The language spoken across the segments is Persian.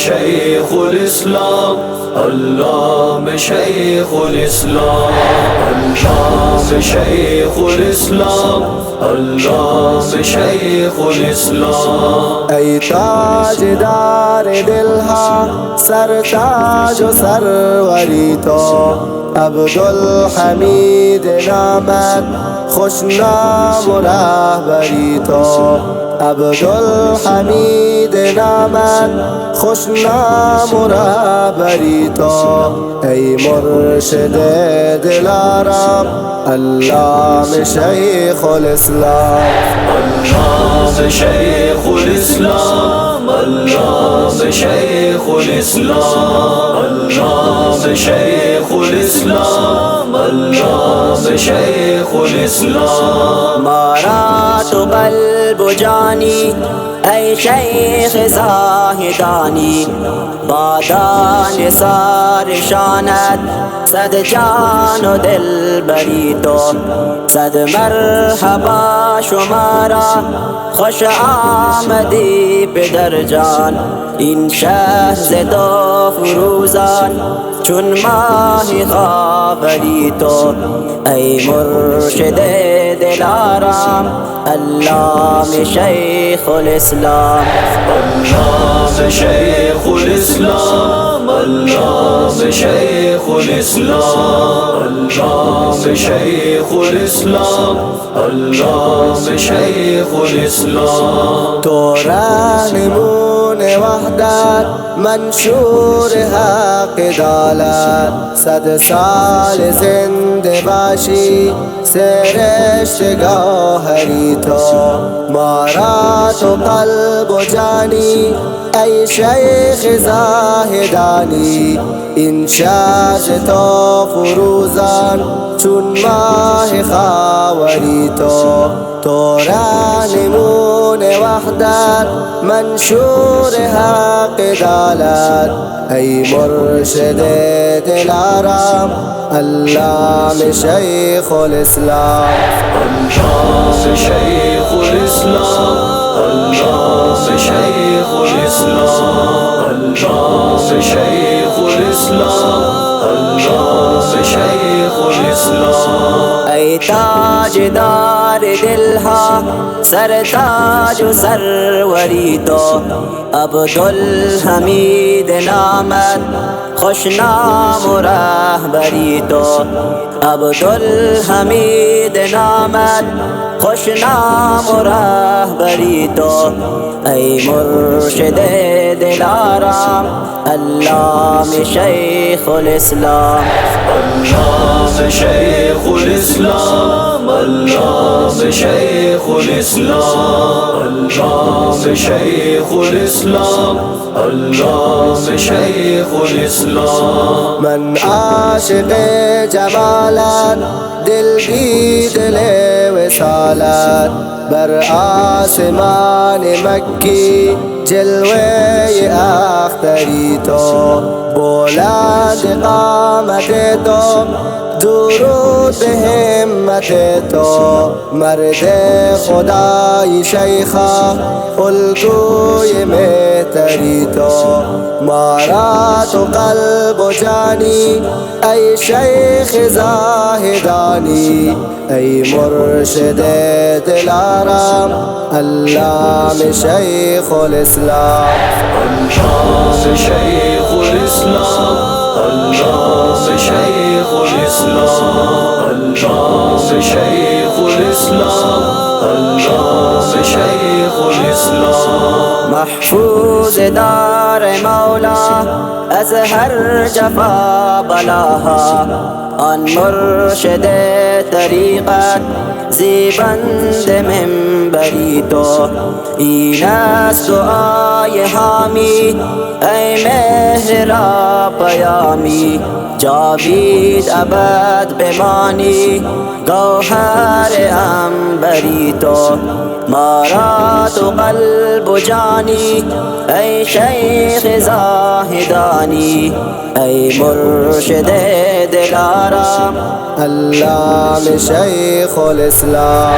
شیخ الاسلام، علامه شیخ الاسلام، علامه شیخ الاسلام، علامه شیخ الاسلام. ای تاج دار دل ها، سر تاج و سروری تو، عبدالحمید نامت، خوش نام و رهبری تو. عبدالحمید نامت، خوش نام و رهبری تو. ای مرشد دلارام، علامه شیخ الاسلام، علامه شیخ الاسلام، علامه شیخ الاسلام، علامه شیخ الاسلام، علامه شیخ الاسلام. ما را تو قلب و جانی ای شیخ زاهدانی، بادان سار شانت صد جان و دل بری تو. صد مرحبا شمارا، خوش آمدی پدر جان. این شهر ز دو فروزان چون ماهی خاوری تو. ای مرشد دلارام، علامه شیخ الاسلام، علامه شیخ الاسلام، علامه شیخ الاسلام، علامه شیخ الاسلام، علامه شیخ الاسلام. تو رهنمون وحدت، منشور حق عدالت. صد سال زنده باشی، سرشت گوهری تو. ما را تو قلب و جانی ای شیخ زاهدانی. این شهر تو فروزان چون ماه خاوری تو. تو رهنمون وحدت، منشور حق عدالت. ای مرشد دلارام، علامه شیخ الاسلام، علامه شیخ الاسلام، علامه شیخ الاسلام، علامه شیخ الاسلام، علامه شیخ الاسلام. ای تاج دار دل ها، سر تاج و سروری تو. عبدالحمید نامت، خوش نام و رهبری تو. عبدالحمید نامت، خوش نام و رهبری تو. ای مرشد دلارام، علامه شیخ الاسلام، علامه شیخ الاسلام، علامه شیخ الاسلام، علامه شیخ الاسلام، علامه شیخ الاسلام. من عاشق جمالت، دل بی دل وصالت. بر آسمان مکی جلوه اختری تو. بلند قامت تو، درود به همت تو. مرد خدای شیخا، الگوی مهتری تو. ما را تو قلب و جانی ای شیخ زاهدانی. ای مرشد دلارام، علامه شیخ الاسلام، علامه شیخ الاسلام، علامه شیخ الاسلام، علامه شیخ الاسلام، علامه شیخ الاسلام. محفوظ دار مولا از هر جفا بلاها. آن مرشد طریقت، زیبند منبری تو. این است دعای حامی ای مهر را پیامی. جاوید ابد بمانی، گوهر عنبری تو. ما را تو قلب و جانی ای شیخ زاهدانی. ای مرشد دلارام، علامه شیخ الاسلام،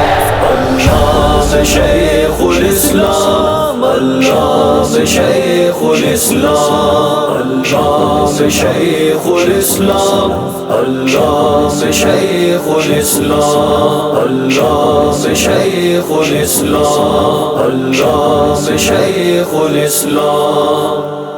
علامه شیخ الاسلام، अल्लाह से शेखुल इस्लाम, अल्लाह से शेखुल इस्लाम, अल्लाह से शेखुल इस्लाम, अल्लाह से शेखुल इस्लाम, अल्लाह से शेखुल इस्लाम।